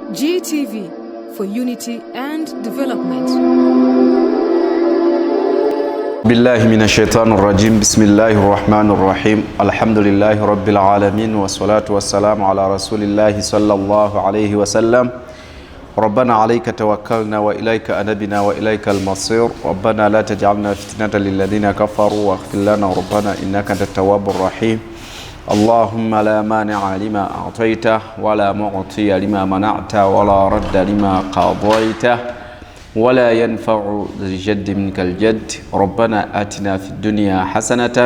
GTV for unity and development. بالله من الشيطان الرجيم بسم الله الرحمن الرحيم الحمد لله رب العالمين والصلاة والسلام على رسول الله صلى الله عليه وسلم ربنا عليك توكلنا وإليك أنبنا وإليك المصير ربنا لا تجعلنا فتنة للذين كفروا واغفر لنا ربنا إنك أنت التواب الرحيم اللهم لا مانع لما أعطيته ولا معطي لما منعت ولا رد لما قضيت ولا ينفع ذي الجد منك الجد ربنا آتنا في الدنيا حسنة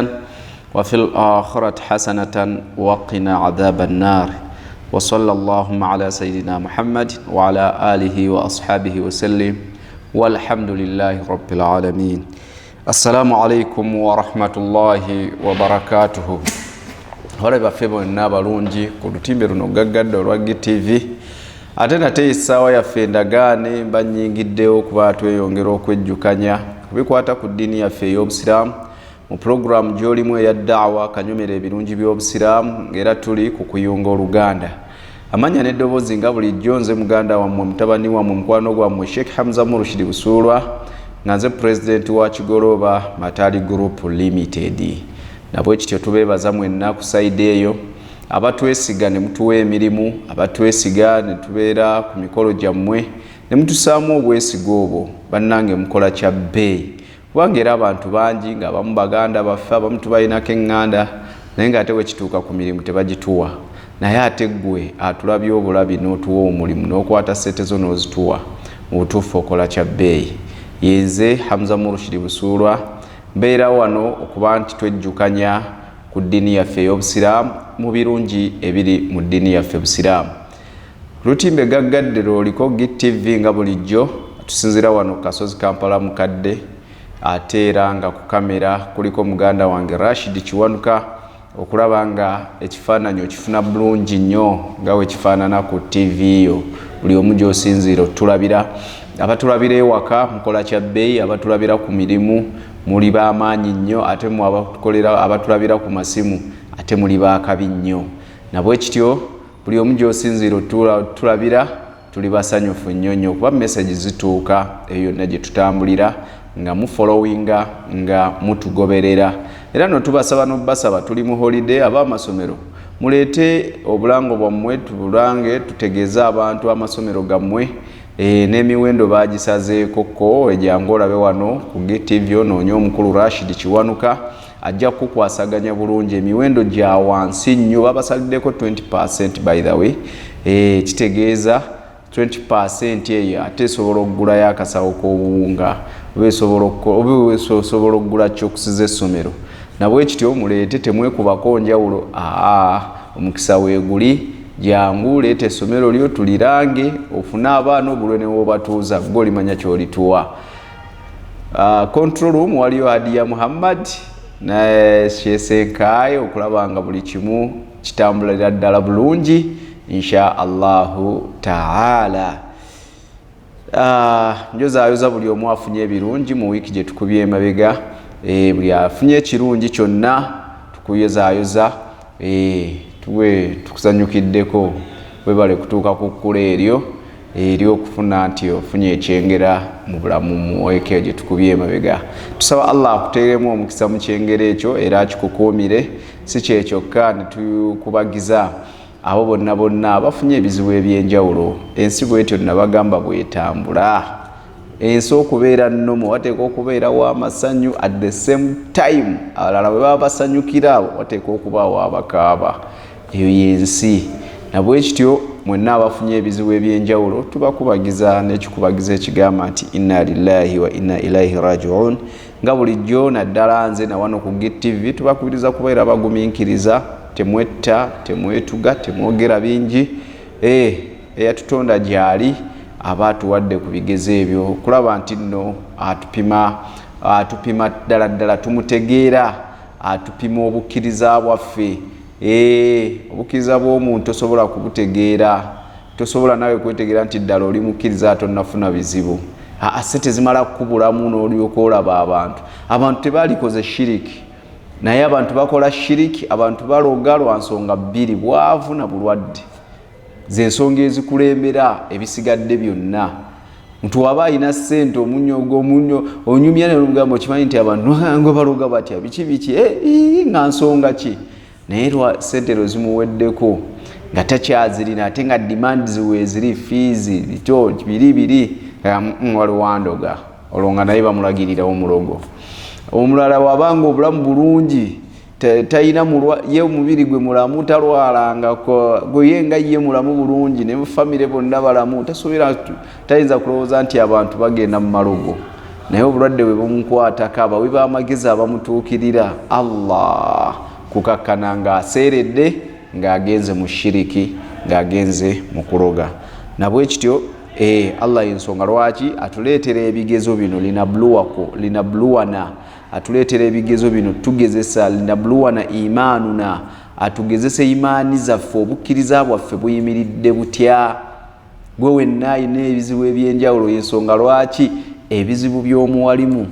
وفي الآخرة حسنة وقنا عذاب النار وصلى اللهم على سيدنا محمد وعلى آله وأصحابه وسلم والحمد لله رب العالمين. السلام عليكم ورحمة الله وبركاته. Wale bafebo n'abalungi ku lutimbe luno gaggadde olwa GTV ate nate essaawa yaffe endagaane banyingiddewo kuba tweyongera okwejjukanya kubikwata ku ddiini yaffe ey'obusiraamu mu pulogulaamu gy'olimu eya daawa kanyomera ebirungi by'obusiraamu ng'era tuli ku kuyunga Oluganda. Amanya n'eddoboozi nga bulijjo nze muganda wammwe mutabani wammwe mukwano gwammwe Sheikh Hamza Murushid Busuulwa nga nze pulezidenti wa Kigolooba Matali Group Limited. Nabwe kityo tubeebaza mwenna ku sayidi eyo abatwesiga ne mutuwa emirimu abatwesiga ne tubeera ku mikolo gyammwe ne mutusaamu obwesiga obwo bannange mukola kya bbeeyi kubanga era abantu bangi nga abamu baganda baffe abamu tubalinako eŋŋanda naye ng'ate we kituuka ku mirimu tebagituwa naye ate ggwe atulabye obulabi n'otuwa omulimu n'okwata ssente zo n'ozituwa mu butuufu okola kya bbeeyi. Yenze Hamza Murushid Busuulwa mbeera wano okuba nti twejjukanya ku ddiini yaffe ey'obusiraamu mu birungi ebiri mu ddiini yaffe busiraamu. Lutimbe gaggadde lwoliko GTV nga bulijjo tusinzira wano ku kasozi Kampala mukadde ate era nga ku kamera kuliko muganda wange Rashid Kiwanuka okulaba nga ekifaananyi okifuna bulungi nnyo nga we kifaanana ku TV yo buli omu gy'osinziira otulabira. Abatulabira ewaka mukola kya bbeeyi, abatulabira ku mirimu muli b'amaanyi nnyo ate mu abatulabira ku masimu ate muli baakabi nnyo. Nabwe kityo buli omu gy'osinziira otulabira tuli basanyufu nnyo nnyo kuba message zituuka eyo yonna gye tutambulira nga mufollowinga nga mutugoberera. Era no tubasaba n'obasaba tuli mu holiday ab'amasomero muleete obulango bwammwe tubulange tutegeeze abantu amasomero gammwe n'emiwendo bagisazeeko ko ejjangu olabe wano ku GTV onoonye omukulu Rashid Kiwanuka ajja kukwasaganya bulungi emiwendo gya wansi nnyo babasaliddeko 20% by the way. Kitegeeza 20% eyo ate esobola okugulayo akasawo k'obuwunga oba esobola okugula kyokusiza essomero. Nabwe kityo muleete temwekubako njawulo omukisa weeguli jangu leete essomero lyo tulirange ofune abaana obulwe ne wobatuuza gwe olimanya kyolituwa. Control room waliyo Hadiya Muhammad ne Shesenkaye okulaba nga buli kimu kitambulira ddala bulungi insha Allahu taala. Njozaayoza buli omu afunye ebirungi mu wiiki gye tukubye emabega. Buli afunye ekirungi kyonna tukuyozaayoza tuwe tukusanyukiddeko webale kutuuka ku kkula eryo ery'okufuna nti ofunye ekyengera mu bulamu mu wiiki gye tukubye emabega. Tusaba Allah akuteeremu omukisa mu kyengera ekyo era akikukuumire. Si kyekyokka ne tukubagiza abo bonna bonna abafunye ebizibu eby'enjawulo. Ensi bwetyo nabagamba bwetambula. Ensi okubeera nnomo wateeka okubeera w'amasanyu at the same time abalala bwe baba basanyukira wateeka okubaawo abakaaba. Eyo yensi. Nabwe kityo mwenna abafunye ebizibu eby'enjawulo tubakubagiza n'ekikubagiza ekigamba nti inna lillahi wa inna ilaihi raji'un. Nga bulijjo naddala nze na wano ku GTV tubakubiriza kubeera bagumiikiriza, temwetta, temwetuga, temwogera bingi. Eyatutonda gyali aba atuwadde ku bigezo ebyo okulaba nti nno atupima ddala ddala tumutegeera, atupima obukkiriza bwaffe. Obukkiriza bw'omuntu tosobola kubutegeera, tosobola nawe kwetegeera nti ddala oli mukkiriza tonnafuna bizibu. Ate tezimala kukubulamu n'olyoka olaba abantu tebaalikoze shiriki naye abantu bakola shiriki, abantu baloga lwa nsonga bbiri, bwavu na bulwadde. zensonga ezikulembera ebisigadde byonna. Muntu waba alina ssente omunyo onyumya n'olugamba okimanyi nti abantu ngo baloga batya biki nga nsonga ki, naye ssente lwe zimuweddeko nga takyazirina ate nga demand ziwe ziri fees bito biri waliwo wandoga olwo nga naye bamulagirira omulogo. Omulala wabanga obulamu bulungi tayina ye omubiri gwe mulamu talwalanga gwe nga ye mulamu bulungi ne famire bonna balamu tayinza kulowooza nti abantu bagenda mu malogo, naye obulwadde bwe bumukwatako abawi b'amagezi abamutuukirira Allah kukakkana ng'aseeredde ng'agenze mu shiriki ng'agenze mu kuloga. Nabwe kityo Allah ensonga lwaki atuleetera ebigezo bino linabluwana atuleetera ebigezo bino tugezesa linabluwana imaanuna atugezese imaani zaffe obukkiriza bwaffe buyimiridde butya. Gwe wenna alina ebizibu ebyenjawulo y'ensonga lwaki ebizibu by'omuwalimu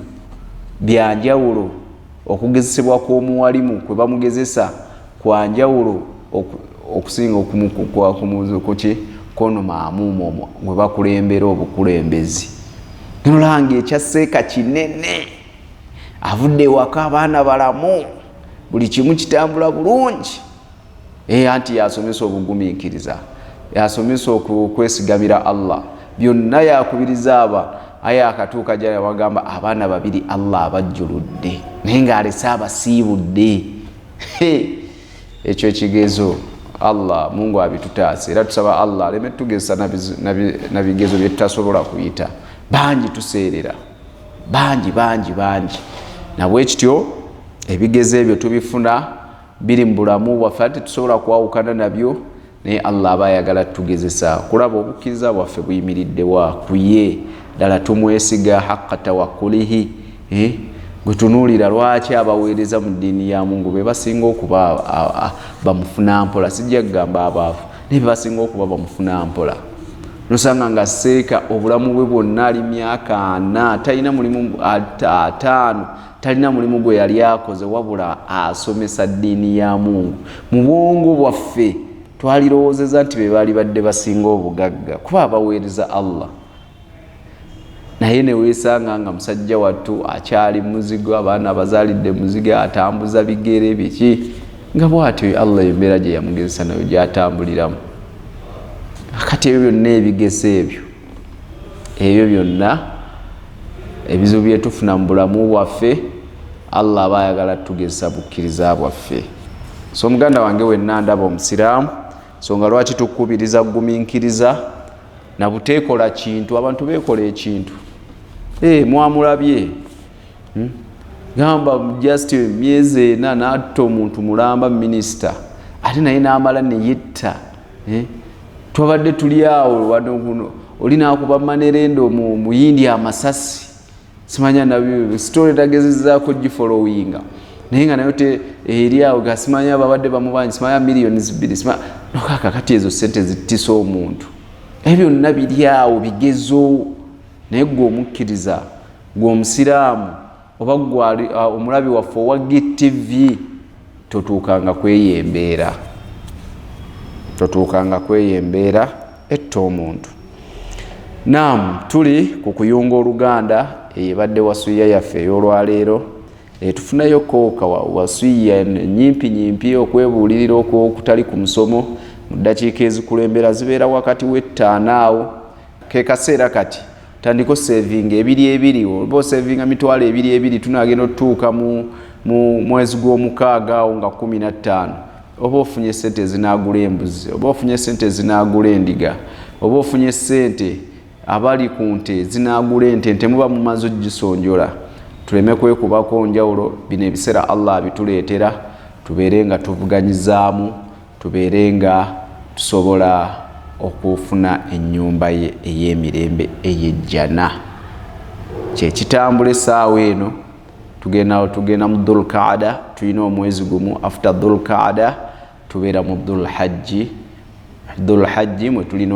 byanjawulo, okugezesebwa kw'omuwalimu kwe bamugezesa kwa njawulo okusinga kono maamuumo gwe bakulembera obukulembezi. Nolanga ekyasseeka kinene avudde waka abaana balamu buli kimu kitambula bulungi, anti yasomesa obugumiikiriza, yasomesa okwesigamira Allah, byonna yakubiriza aya akatuuka jala wagamba abaana babiri Allah abajjuludde naye ng'alese abasiibudde. Ekyo ekigezo Allah Mungu abitutaase era tusaba Allah aleme tugezesa na bigezo bye tutasobola kuyita. Bangi tuseerera bangi nabwe kityo ebigezo ebyo tubifuna biri mu bulamu bwaffe ate tusobola kwawukana nabyo, naye Allah aba ayagala tugezesa kulaba obukkiriza bwaffe buyimiridde wa kuye ddala tumwesiga haqqa tawakkulihi. Gwe tunuulira lwaki abaweereza mu ddiini ya Mungu be basinga okuba bamufuna mpola, sijja kugamba abaavu naye basinga okuba bamufuna mpola. Nosanga nga seeka obulamu bwe bwonna ali myaka 4 talina mulimu 5 talina mulimu gwe yali akoze wabula asomesa ddiini ya Mungu. Mu bwongo bwaffe twalirowoozeza nti be baali badde basinga obugagga kuba abaweereza Allah, naye ne weesanga nga musajja wattu akyali muzigo, abaana abazaalidde muzigo atambuza bigere biki nga bw'atyo Allah embeera gye yamugezesa nayo gy'atambuliramu. Akati ebyo byonna ebigezo ebyo byonna ebizibu bye tufuna mu bulamu bwaffe Allah aba ayagala tugezesa bukkiriza bwaffe. So muganda wange wenna ndaba omusiraamu, nsonga lwaki tukubiriza gumiikiriza na buteekola kintu. Abantu beekola ekintu mwamulabye gamba just myezi 4 n'atta omuntu mulamba minisita ate naye n'amala ne yetta. Twabadde tuli awo wano oli n'akuba manerendo mu India amasasi, simanya nabyo story tagezezzaako gifollowinga naye nga nayo eri awo gasimanya babadde bamubanyi simanya millions 2 simanya nokaka kati ezo sente zittisa omuntu. Ebyo byonna biri awo bigezo, naye gwe omukkiriza gwe omusiraamu oba gwe omulabi waffe owa GTV totuukanga kweyembeera etta omuntu. Naam, tuli ku kuyunga Oluganda ebadde wasuya yaffe ey'olwaleero. Tufunayo kooka wasuya nyimpi okwebuulirira okutali ku musomo mu ddakiika ezikulembera zibeera wakati w'ettaano awo. Ke kaseera kati tandiko sevinga ebiri oba osevinga mitwalo ebiri tunagenda otutuuka mu mwezi gw'omukaaga awo nga 15 oba ofunye sente zinaagula embuzi, oba ofunye sente zinaagula endiga, oba ofunye sente abali ku nte zinaagula ente muba mumaze ogisonjola. Tuleme kwekubako njawulo, bino ebiseera Allah abituleetera tubeere nga tuvuganyizaamu, tubeere nga tusobola okufuna ennyumba ye ey'emirembe ey'ejjana. Kyekitambula essaawa eno tugenda mu Dhul-Qaada, tulina omwezi gumu. After Dhul-Qaada tubeera mu Dhul-Hajji mwe tulina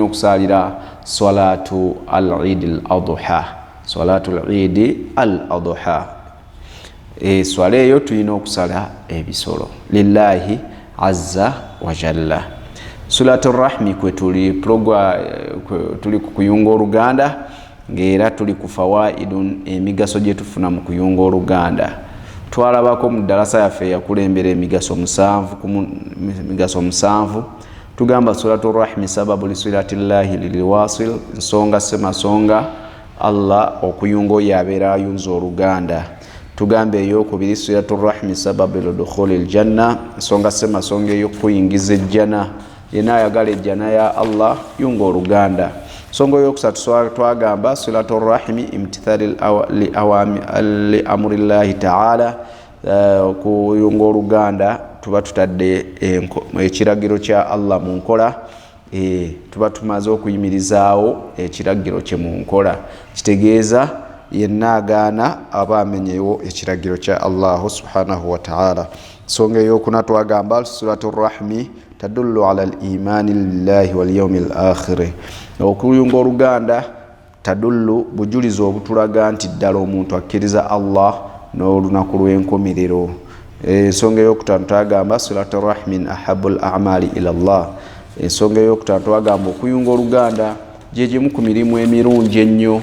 okusalira salatu al-Eid al-Adha. Salatu al-Eid al-Adha. Swala eyo tulina okusala ebisolo lillahi azza wa jalla. Sulatul Rahmi kwe tuli tuli kuyunga oluganda ngera tuli ku fawaidun emigaso gye tufuna mu kuyunga oluganda. Twalabako mu darasa yaffe yakulembera emigaso musanvu tugamba Sulatul Rahmi sababu lisilatillahi lilwasil nsonga semasonga Allah okuyunga oyo abeera ayunza oluganda. Tugambe eyokubiri Sulatul Rahmi sababu lidukhulil janna nsonga semasonga ey'okuyingiza ejjana. Yena ayagala ejjana ya Allah yunga oluganda. Songo yokusatu twagamba Sulatul Rahmi imtithalil li amrillahi ta'ala kuyunga oluganda tuba tutadde ekiragiro kya Allah mu nkola tuba tumaze okuyimirizaawo ekiragiro kye mu nkola. Kitegeeza yenna agaana aba amenyewo ekiragiro kya Allah subhanahu wa ta'ala. Songa eyokuna twagamba Sulatul Rahmi tadullu ala al-imani lillahi wal yawmil akhir. Okuyunga oluganda tadullu bujulizo obutulaga nti ddala omuntu akkiriza Allah n'olunaku lw'enkomerero. Ensonga eyokutaano twagamba Sulatul Rahmi ahabul a'mali ila Allah. Ensonga eyokutaano twagamba okuyunga oluganda gye gimu ku mirimu emirungi ennyo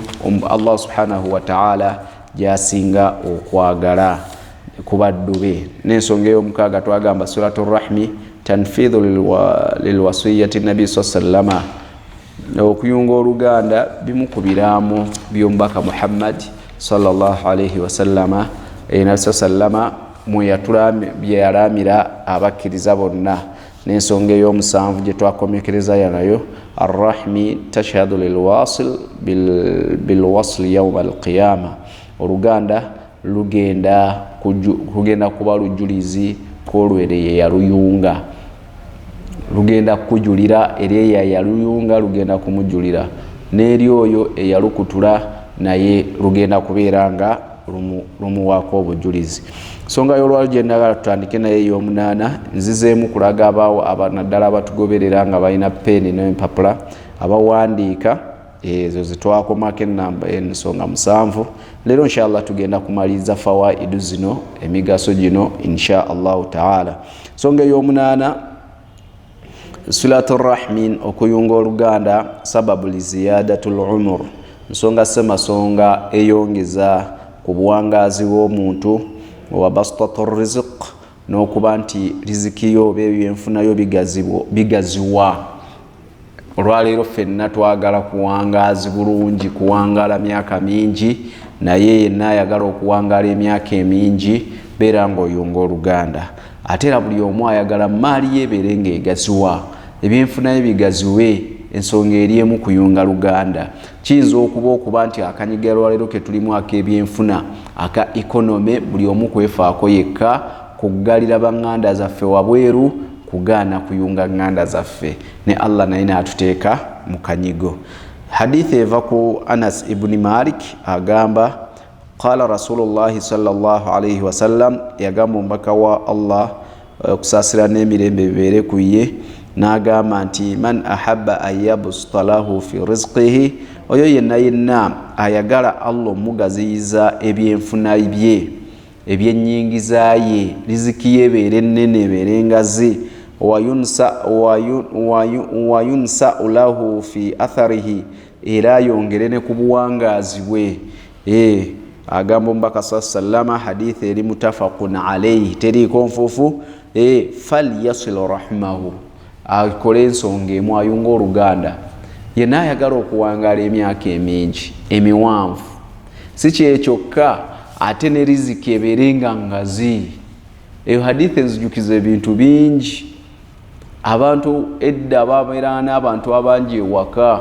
Allah subhanahu wa ta'ala gy'asinga okwagala ku baddu be. N'ensonga ey'omukaaga twagamba Sulatul Rahmi tanfidhu lilwasiyati nabi sallama. Okuyunga oluganda bimu ku biraamo by'omubaka Muhammad sallallahu alayhi wa sallama nabi sallama bye yalaamira abakkiriza bonna. N'ensonga ey'omusanvu gye twakomekereza nayo Ar-Rahmi tashhadu lilwasil bilwasli yawma alqiyama. Oluganda lugenda kuba lujulizi kwolwere ye yaluyunga. Lugenda kujulira eri yaluyunga lugenda kumujulira n'eri oyo eyalukutula naye lugenda kubeera nga lumuwaako obujulizi. Songa y'olwali gye ndagala tutandike naye ey'omunaana nzizeemu kulaga abaawo naddala abatugoberera nga balina peeni n'empapula abawandiika ezo zetwakomako ensonga musanvu. Leero inshallah tugenda kumaliriza fawaidu zino emigaso gino inshallah ta'ala. Songa ey'omunaana Sulatul Rahmi okuyunga oluganda sababu li ziyadatul umur nsonga semasonga eyongeza ku buwangazi bw'omuntu wa bastatur rizq n'okuba nti riziki yo oba ebyenfunayo bigaziwa. Olwaleero ffenna twagala kuwangazi bulungi kuwangala myaka mingi naye yenna ayagala okuwangala emyaka emingi beera ng'oyunga oluganda. Ate era buli omu ayagala maali yeebeere ng'egaziwa ebyenfunayo bigaziwe. Ensonga eri emu kuyunga luganda kiyinza okuba nti akanyiga olwaleero ke tulimu ak'ebyenfuna aka ekonome buli omu kwefaako yekka kuggalira baŋŋanda zaffe wabweru kugaana kuyunga ŋŋanda zaffe ne Allah naye n'atuteeka mu kanyigo. Hadithi eva ku Anas ibn Malik agamba qala Rasulullahi sallallahu alayhi wasallam yagamba omubaka wa Allah okusaasira n'emirembe bibeere ku ye n'agamba nti man ahabba an yabsuta lahu fi rizqihi oyo yenna ayagala Allah omugaziyiza ebyenfuna bye ebyennyingiza ye riziki ye ebeere ennene ebeere ngazi wayunsa lahu fi atharihi era ayongere ne ku buwangazi bwe. Agamba omubaka sallama hadithi eri mutafaqun alayhi teriiko nfuufu falyasil rahimahu akole ensonga emu ayunga oluganda. Yenna ayagala okuwangala emyaka emingi emiwanvu si kyekyokka ate ne riziki ebeere nga ngazi. Eyo hadithi enzijukiza ebintu bingi. Abantu edda babeera n'abantu abangi ewaka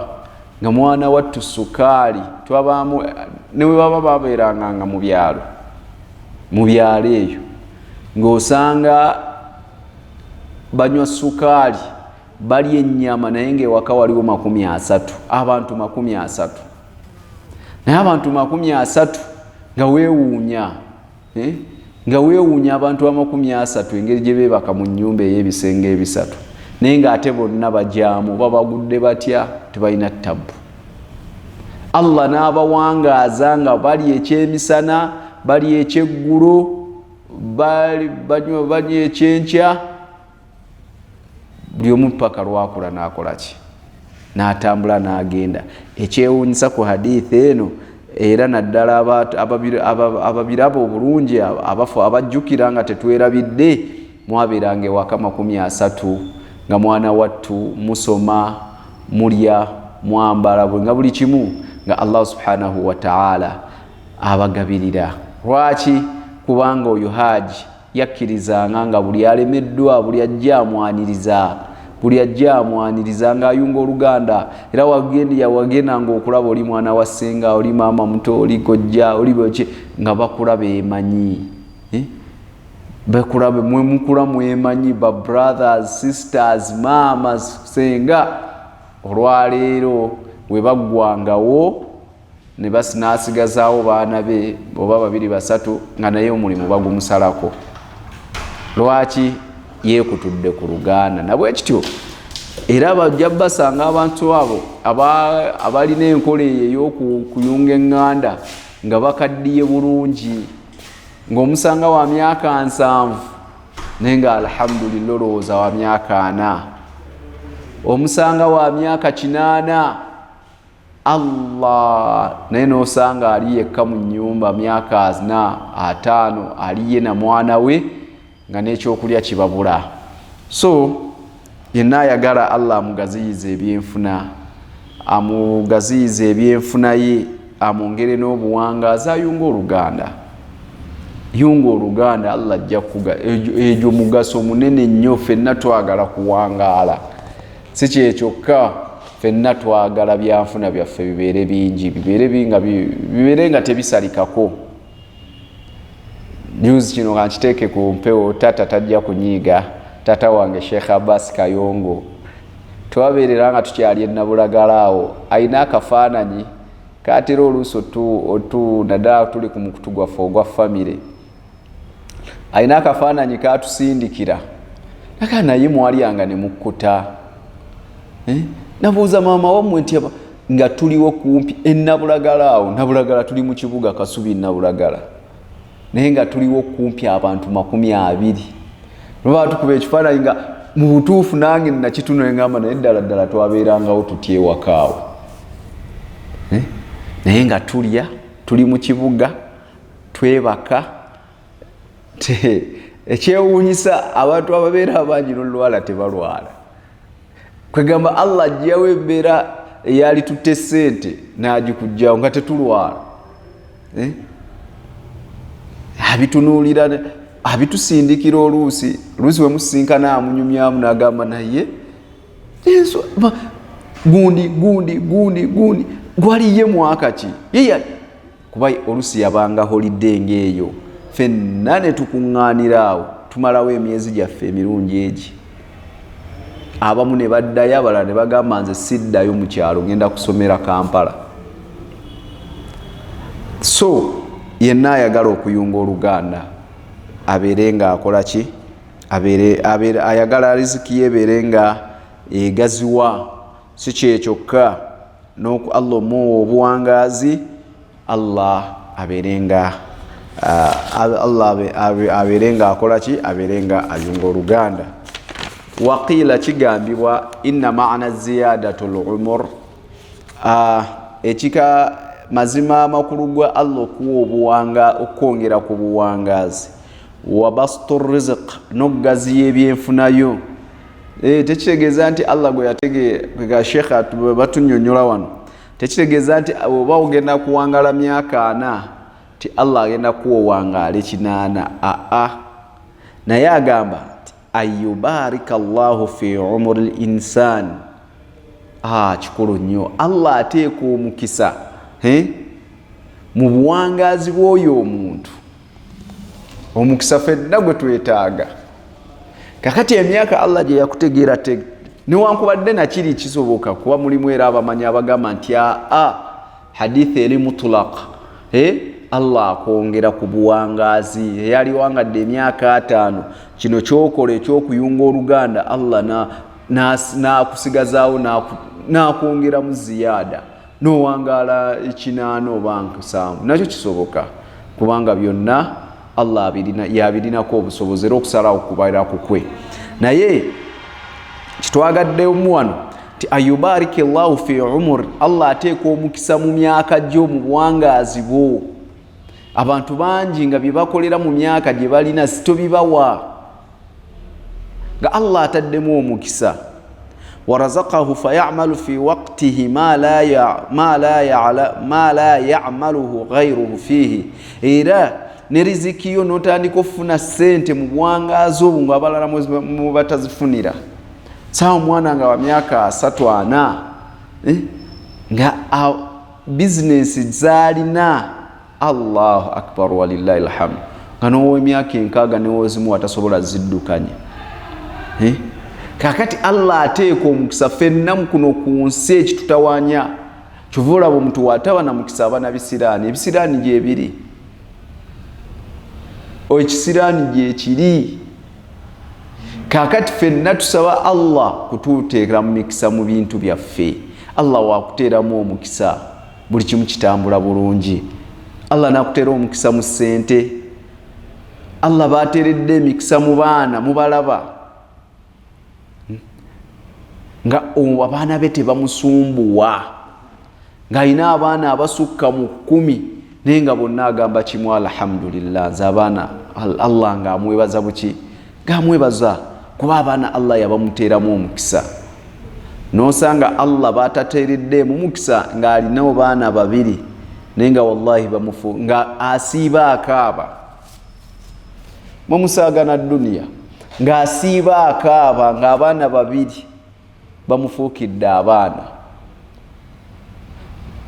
nga mwana wattu sukaali twabaamu ne bwe baba babeeranga nga mu byalo eyo ng'osanga banywa sukaali balya ennyama naye ng'ewaka waliwo 30 abantu 30 naye abantu 30 nga weewuunya nga weewuunya abantu 30 engeri gye beebaka mu nnyumba ey'ebisenge ebisatu naye ng'ate bonna bajaamu babagudde batya tebalina ttabu. Allah n'abawangaaza nga bali ekyemisana bali ekyeggulo banywa ekyenkya buli omu paka lwakula n'akola ki n'atambula n'agenda. Ekyewuunyisa ku hadithi eno era naddala ababiraba obulungi abajjukira nga tetwerabidde mwabeeranga ewaka 30 nga mwana wattu musoma mulya mwambala nga buli kimu nga Allah subhanahu wa ta'ala abagabirira. Lwaki? Kubanga oyo haji yakkirizanga nga buli alemeddwa buli ajja amwaniriza ng'ayunga oluganda. Era wagendanga okulaba oli mwana wa ssenga, oli maama muto, oli kojja, oli beki nga bakula beemanyi. Bakula mukula mwemanyi, ba brothers, sisters, mamas, senga. Olwaleero we baggwangawo ne basinaasigazaawo baana be oba 2 3 nga naye omulimu bagumusalako. Lwaki? Yeekutudde ku luganda. Nabwe kityo era bajja basanga abantu abo abalina enkola eyo ey'okuyunga eŋŋanda nga bakaddiye bulungi, ng'omusanga wa myaka 7 naye nga alhamdulillah olowooza wa myaka 4, omusanga wa myaka 8 Allah naye n'osanga ali yekka mu nnyumba myaka 4 5 aliye na mwana we nga n'ekyokulya kibabula. So yenna ayagala Allah amugaziyize ebyenfuna, amugaziyize ebyenfuna ye, amwongere n'obuwangaazi, ayunga oluganda. Yunga oluganda, Allah ajja kuga egyo mugaso munene nnyo. Ffenna twagala kuwangaala, si kyekyoka, ffenna twagala byanfuna byaffe bibeere bingi, bibeere nga tebisalikako. News kino kankiteeke ku mpewo, tata tajja kunyiiga. Tata wange Sheikh Abbas Kayongo twabeerera nga tukyali ennabulagala awo, ayina akafaananyi kaatera oluusi otu naddala tuli ku mukutu gwaffe ogwa famire, ayina akafaananyi kaatusindikira naka naye mwalyanga ne mukkuta. Nabuuza maama wammwe nti nga tuliwo kumpi ennabulagala awo, Nabulagala tuli mu kibuga Kasubi Nabulagala, naye nga tuliwo kumpi abantu 20. Lwaba tukuba ekifaananyi nga mu butuufu nange nakituno ngamba naye ddala twabeerangawo tutya ewakaawo, naye nga tulya, tuli mu kibuga, twebaka. Ekyewuunyisa abantu ababeera abangi n'olwala tebalwala. Kwegamba Allah ajjawo embeera eyali tutte ssente n'agikujjawo nga tetulwala. Abitunuulira, abitusindikira oluusi we musinkana amunyumyamu n'agamba naye gundi gwaliye mwaka ki? Kuba oluusi yabanga holiday ng'eyo, ffenna ne tukuŋŋaanira awo tumalawo emyezi gyaffe emirungi egi. Abamu ne baddayo, abalala ne bagamba nze siddayo mu kyalo, ngenda kusomera Kampala. So yenna ayagala okuyunga oluganda abeere nga akola ki? Ayagala riziki ye ebeere nga egaziwa, si kyekyokka Allah omuwa obuwangaazi, Allah abeere nga akola ki? Abeere nga ayunga oluganda. Waqiila kigambibwa inna ma'na ziyadatul umur, ekika mazima amakulu gwa Allah okuwa okwongera ku buwangaazi, wa bastur rizq, n'okugaziya ebyenfunayo. Tekitegeeza nti Allah gwe yategeka Sheikh batunnyonnyola wano, tekitegeeza nti oba ogenda kuwangala myaka 4 ti Allah agenda kuwangaala 8. Naye agamba ayubarika Allahu fi umuri l-insan. Kikulu nnyo. Allah ateeka omukisa mu buwangaazi bw'oyo omuntu, omukisa ffenna gwe twetaaga. Kakati emyaka Allah gye yakutegeera newankubadde nakiri kisoboka kuba mulimu era abamanyi abagamba nti hadithi eri mutulaq, Allah akwongera ku buwangaazi. Eyali wangadde emyaka 5, kino kyokola ekyokuyunga oluganda, Allah n'akusigazaawo n'akwongera mu ziyada, n'owangaala 8 oba 7, nakyo kisoboka kubanga byonna Allah yabirinako obusobozi era okusalawo kubaira kukwe. Naye kitwagadde omuwano ti ayubariki Allahu fi umur, Allah ateeka omukisa mu myaka gyo mu buwangazi bwo. Abantu bangi nga bye bakolera mu myaka gye balina sitobibawa, nga Allah ataddemu omukisa. warazaqahu fayamalu fi waqtihi ma la yamaluhu ghayruhu fihi, era ne riziki yo n'otandika okufuna ssente mu buwangazi obwo nga abalala mu batazifunira. Sawa omwana nga wa myaka 3-4 nga bizinesi zalina, Allahu akbar walillahi alhamd, nga n'ow'emyaka 6 newozimu atasobola ziddukanya. Kakati Allah ateeka omukisa ffenna kuno ku nsi ekitutawanya. Kyova olaba omuntu wataba na mukisa aba na bisiraani. Ebisiraani gyebiri, ekisiraani gyekiri. Kakati ffenna tusaba Allah kututeekera mu mikisa mu bintu byaffe. Allah wakuteeramu omukisa, buli kimu kitambula bulungi. Allah nakuteera omukisa mu ssente. Allah bateeredde emikisa mu baana mubalaba, nga abaana be tebamusumbuwa, ng'alina abaana abasukka mu 10 naye nga bonna agamba kimu alhamdulillah. Nze abaana Allah ng'amwebaza buki, ng'amwebaza kuba abaana Allah yabamuteeramu omukisa. N'osanga Allah batateereddemu mukisa ng'alinawo baana 2 naye nga wallahi bamufu, nga asiiba akaaba. Mumusaagana duniya ng'asiiba akaaba ng'abaana 2 bamufuukidde abaana.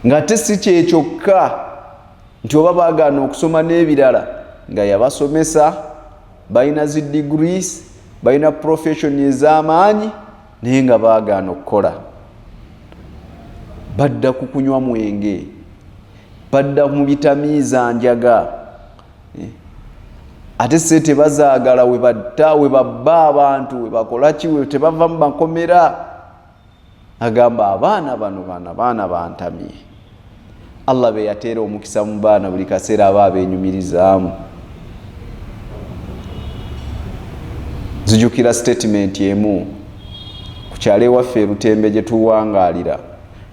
Nga tesi kyekyokka nti oba baagaana okusoma n'ebirala, nga yabasomesa, balina zi degrees, balina profession ez'amaanyi, naye nga baagaana okukola. Badda ku kunywa mwenge, badda mu bitamiiza njaga, ate se tebazaagala we babba abantu, we bakola ki, we tebava mu makomera. Agamba abaana bano baana bantamye. Allah be yateera omukisa mu baana buli kaseera aba abenyumirizaamu. Nzijukira statement emu ku kyalo ewaffe e Lutembe gye tuwangaalira.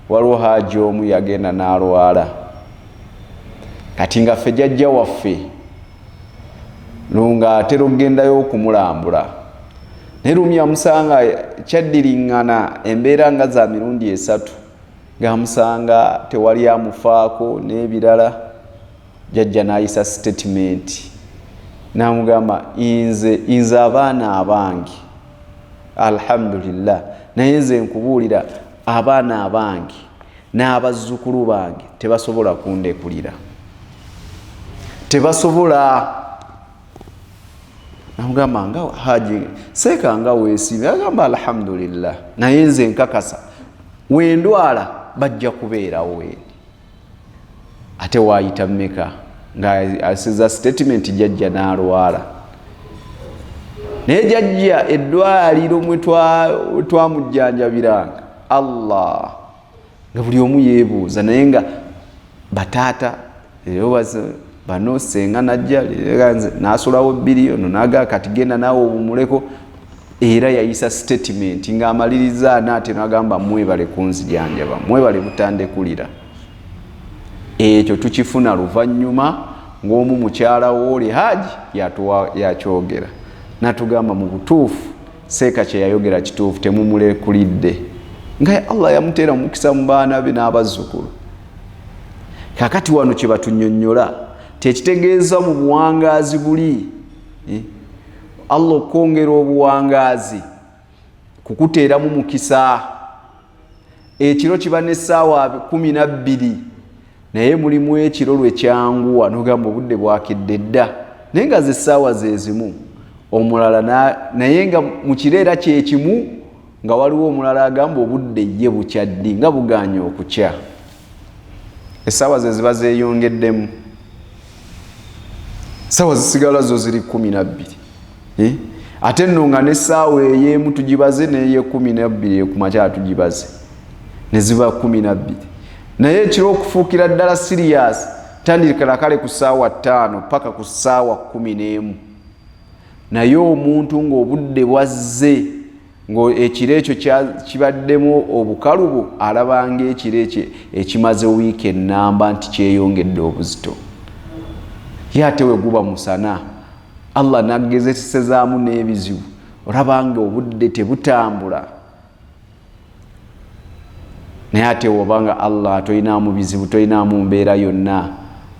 Waliwo haaji omu yagenda n'alwala, kati nga ffe jjajja waffe nga atera okugendayo okumulambula, naye lumu yamusanga kyaddiringana embeera nga za mirundi 3, ng'amusanga tewali amufaako n'ebirala. Jjajja n'ayisa statement n'amugamba, nze abaana abange alhamdulillah, naye nze nkubuulira abaana abange n'abazzukulu bange tebasobola kundekulira, tebasobola. Namugamba nga haji seeka nga weesibe. Agamba alhamdulillah, naye nze nkakasa wendwala bajja kubeerawo weni. Ate waayita mmeka nga asiza statement jjajja n'alwala. Naye jjajja eddwaliro mwe twamujjanjabiranga, Allah, nga buli omu yeebuuza, naye nga bataata bano senga najja n'asulawo biliyoni n'agaa kati genda naawe obumuleko. Era yayisa statement ng'amaliriza n'ate n'agamba mwebale kunzijanjaba, mwebale butandekulira. Ekyo tukifuna luvannyuma ng'omu mukyala w'oli haji yakyogera n'atugamba mu butuufu seeka kye yayogera kituufu, temumulekulidde, nga Allah yamuteera mukisa mu baana be n'abazzukulu. Kakati wano kye batunnyonnyola tekitegeeza mu buwangaazi buli Allah okwongera obuwangaazi kukuteeramu mukisa. Ekiro kiba n'essaawa 12 naye mulimu ekiro lwe kyanguwa n'ogamba obudde bwakedde dda, naye nga z'essaawa ze zimu. Omulala naye nga mu kireera kye kimu nga waliwo omulala agamba obudde ye bukyaddi nga buganye okukya. Essaawa ze ziba zeeyongeddemu, essaawa zisigala zo ziri 12. Ate nno nga n'essaawa ey'emu tugibaze n'eye 12 kumakya tugibaze ne ziba 12. Naye ekiro okufuukira ddala serious tandikira kale ku ssaawa 5 paka ku ssaawa 11. Naye omuntu ng'obudde bwazze ngo ekiro ekyo kibaddemu obukalubu alabanga ekiro ekyo ekimaze wiiki ennamba nti kyeyongedde obuzito. Ye ate we guba musana Allah naggezesezaamu n'ebizibu olabanga obudde tebutambula. Naye ate wobanga Allah toyinaamu bizibu toyinaamu mbeera yonna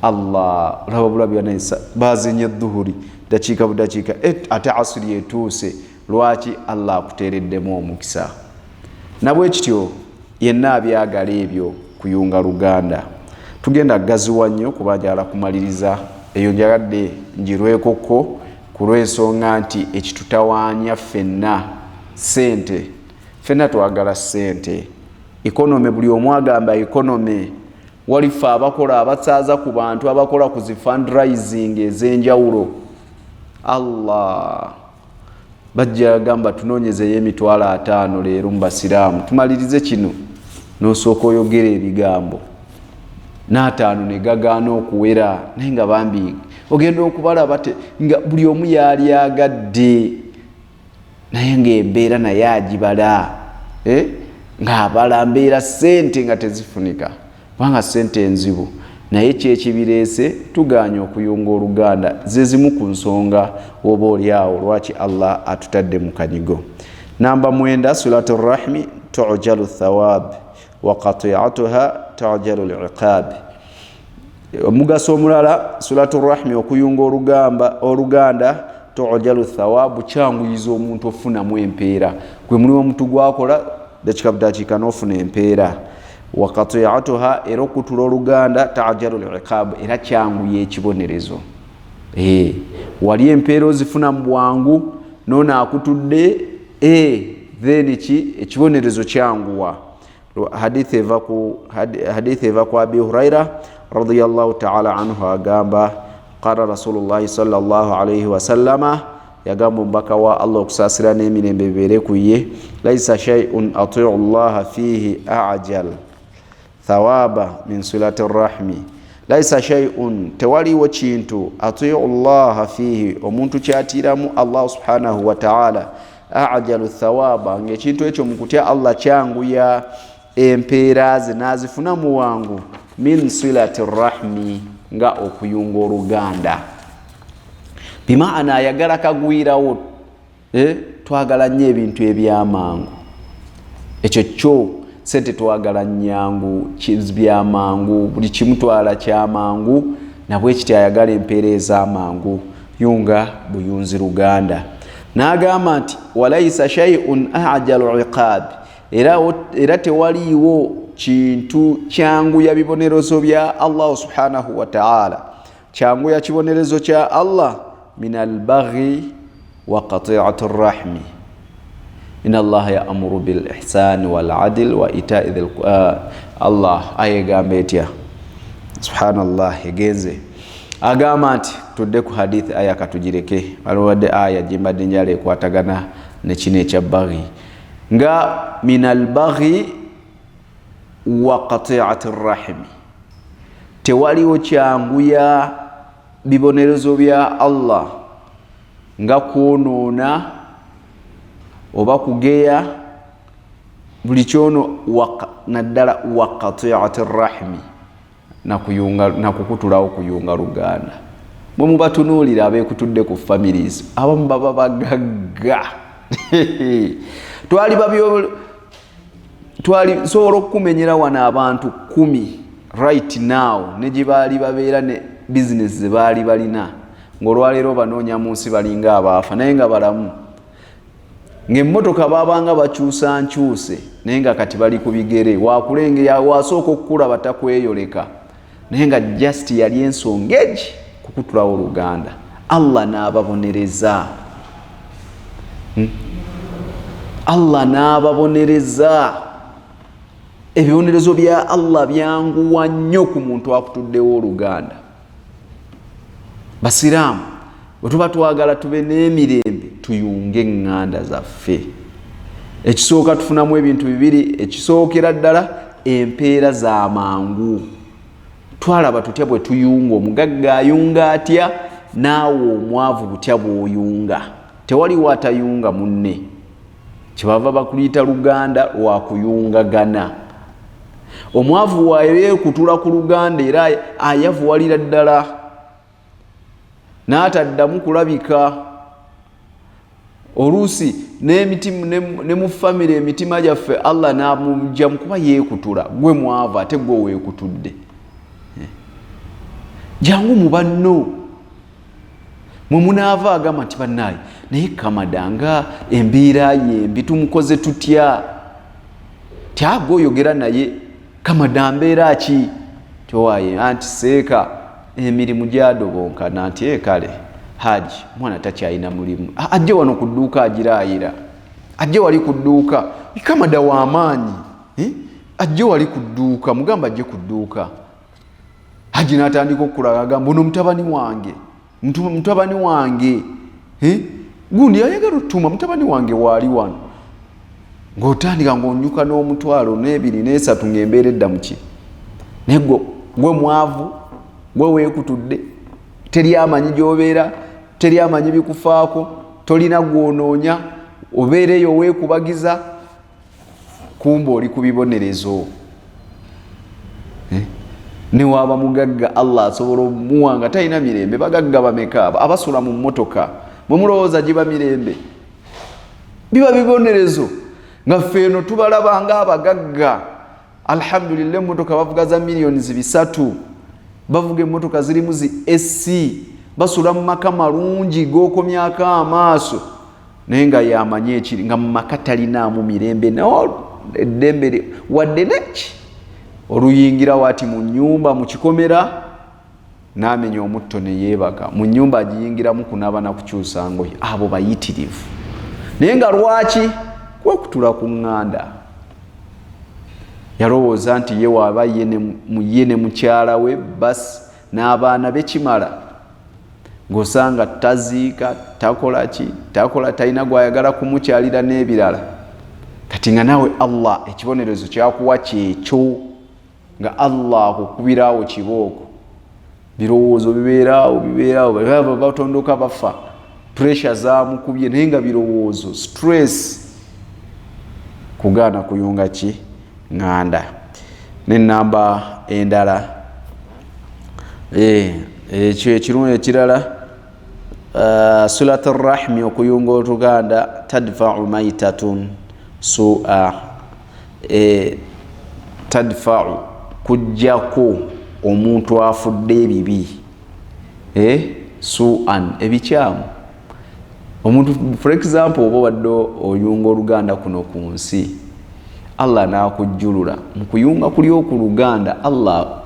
Allah olaba bulabya nayisa bazinye dhuhuri dakiika budakiika ate asiri etuuse. Lwaki? Allah akuteereddemu omukisa. Nabwe kityo yenna abyagala ebyo kuyunga Luganda tugenda gaziwa nnyo kuba njagala kumaliriza eyo njagadde njirwekoko ku lw'ensonga nti ekitutawaanya ffenna ssente. Ffenna twagala ssente. Ekonome buli omu agamba ekonome. Walife abakola abatsaaza ku bantu abakola ku zi fundraising ez'enjawulo. Allah bajja gamba tunoonyezeyo emitwalo 5 leero mu basiraamu tumalirize kino n'osooka oyogera ebigambo n'ataano ne gagaana okuwera naye nga bambi ogenda okubalaba nga buli omu yali agadde naye ng'embeera naye agibala ng'abala mbeera ssente nga tezifunika kubanga ssente enzibu. Naye kyekibireese tuganye okuyunga Oluganda ze zimu ku nsonga oba oliawo lwaki Allah atutadde mu kanyigo. Namba 9 Suratu Rahmi tu'jalu thawab wa qati'atuha tu'jalu al-iqab. Omugaso omulala Suratu Rahmi okuyunga Oluganda tu'jalu thawab kyanguyiza omuntu ofunamu empeera. Gwe muli omuntu gwakola dakika n'ofuna empeera. Wa qati'atuha era okutula Oluganda ta'jalu al-iqab era kyanguye ekibonerezo. Wali empeera ozifuna mu bwangu nona akutudde then ekibonerezo kyanguwa. Hadithi eva ku Abi Huraira radiyallahu ta'ala anhu agamba qala Rasulullah sallallahu alayhi wa sallama yagamba mbaka wa Allah okusaasira n'emirembe bibeere ku ye laisa shay'un ati'u Allah fihi a'jal thawaba min silati rahmi. Laisa shay'un tewaliwo kintu ati'u Allah fihi omuntu kyatiramu Allah subhanahu wa ta'ala a'jalu thawaba ng'ekintu ekyo mu kutya Allah kyanguya empeera ze nazifuna mu wangu min silati rahmi nga okuyunga Oluganda. Bimaana ayagala kagwirawo twagala nnyo ebintu ebyamangu. Ekyo kyo sente twagala nnyangu by'amangu buli kimu twala kyamangu nabwe kiti ayagala empeera ez'amangu yunga buyunzi Luganda. N'agamba nti walaisa shay'un a'jalu iqab era tewaliiwo kintu kyangu ya bibonerezo bya Allah subhanahu wa ta'ala kyangu ya kibonerezo kya Allah min al-baghi wa qati'ati ar-rahmi. Inna Allah ya'muru bil ihsani wal 'adli wa ita'i dhil Allah ayegamba etya subhanallah egenze agamba nti tudde ku hadith aya katugireke balwadde aya jimbadde njale kwatagana ne kino ekya baghi nga min al-baghi wa qati'ati ar-rahmi tewaliwo kyanguya bibonerezo bya Allah nga kwonoona oba kugeya buli kyono naddala wa qati'ati ar-rahmi nakukutulawo kuyunga Luganda. Mwe mubatunuulira abeekutudde ku families abamu baba bagagga sobola okukumenyera wano abantu 10 right now ne gye baali babeera ne business ze baali balina ng'olwaleero banoonya mu nsi balinga abaafa naye nga balamu ng'emmotoka babanga bakyusa nkyuse naye nga kati bali ku bigere wakulengera wasooka okukula batakweyoleka naye nga just yali ensonga egi kukutulawo Luganda. Allah n'ababonereza Allah n'ababonereza ebibonerezo bya Allah byanguwa nnyo ku muntu akutuddewo Luganda. Basiraamu bwe tuba twagala tube n'emirembe tuyunge eŋŋanda zaffe. Ekisooka tufunamu ebintu bibiri. Ekisookera ddala empeera z'amangu. Twalaba tutya bwe tuyunga omugagga ayunga atya naawe omwavu butya bw'oyunga. Tewaliwo atayunga munne. kyebava bakuliyita luganda lwakuyungagana. Omwavu waye kutula ku luganda era ayavuwalira ddala n'ataddamu kulabika. Oluusi ne mu famire emitima gyaffe Allah n'amugyamu kuba yeekutula. Gwe mwavu ate gwe weekutudde. Jangu mu banno mwe munaava agamba nti bannaayi naye kamadanga embeera ye mbi tumukoze tutya. Tyago oyogera naye kamada mbeera ki tyowaye anti seeka emirimu gyadobonkana nti kale haji mwana takyalina mulimu ajje wano ku dduuka agiraayira ajje wali ku dduuka kamada w'amaanyi ajje wali ku dduuka mugamba ajje ku dduuka. Haji n'atandika okulaga agamba ono mutabani wange mutabani wange gundi ayagala otuma mutabani wange waali wano ng'otandika ng'onyuka n'omutwalo n'ebiri n'esatu ng'embeera edda muki naye gwe mwavu gwe weekutudde teri amanyi gy'obeera teri amanyi bikufaako tolina gw'onoonya obeereyo weekubagiza kumba oli ku bibonerezo. Ne waaba mugagga Allah asobola omuwa nga talina mirembe. Bagagga bameka abasula mu mmotoka mwe mulowooza giba mirembe biba bibonerezo nga ffe eno tubalaba nga abagagga. Alhamdulillah emmotoka bavuga za miliyoni 3 bavuga emmotoka zirimu zi SC basula mu maka malungi g'okomyako amaaso naye nga yamanye ekiri nga mu maka talinaamu mirembe eddembe wadde neki oluyingira wati mu nnyumba mu kikomera n'amenya omutto ne yeebaka mu nnyumba agiyingiramu kunaaba na kukyusa ngoye. Abo bayitirivu naye nga lwaki kwekutula ku ŋŋanda. Yalowooza nti ye waaba ye ne mukyala we basi n'abaana be kimala ng'osanga taziika takola ki takola talina gwayagala kumukyalira n'ebirala. Kati nga nawe Allah ekibonerezo kyakuwa kyekyo nga Allah akukubiraawo kibooko birowoozo bibeeraawo batondoka bafa pressure zamukubye naye nga birowoozo stress kugaana kuyunga ki ŋŋanda. N'ennamba endala ekyo ekirungi ekirala silatu rahmi okuyunga oluganda tadfa'u maitatun su'a tadfa'u kujjako omuntu afudde ebibi su'an ebikyamu. Omuntu for example oba wadde oyunga oluganda kuno ku nsi Allah n'akujjulula mu kuyunga kuli oku luganda Allah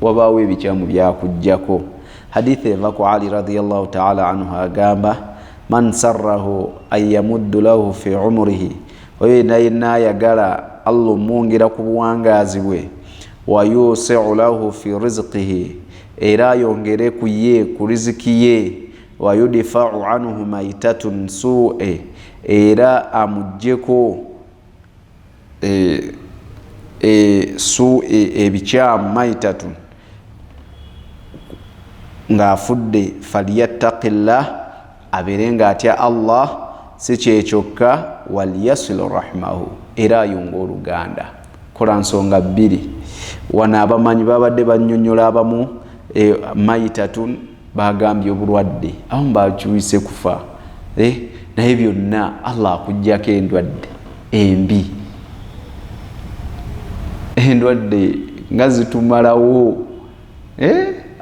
wabaawo ebikyamu byakujjako. Hadithi eva ku Ali radiyallahu ta'ala anhu agamba man sarrahu an yamuddu lahu fi umrihi oyo yenna ayagala Allah omwongera ku buwangaazi bwe wa yusi'u lahu fi rizqihi era ayongere ku ye ku riziki ye wa yudfa'u anhu maitatun su'e era amujjeko su'e ebikyamu maitatun ng'afudde falyattaqillah abeere ng'atya Allah si kyekyokka walyasil rahmahu era ayunga oluganda. Kola nsonga 2 wano abamanyi babadde bannyonnyola abamu maitatun bagambye obulwadde abamu bakyuyise kufa naye byonna Allah akuggyako endwadde embi endwadde nga zitumalawo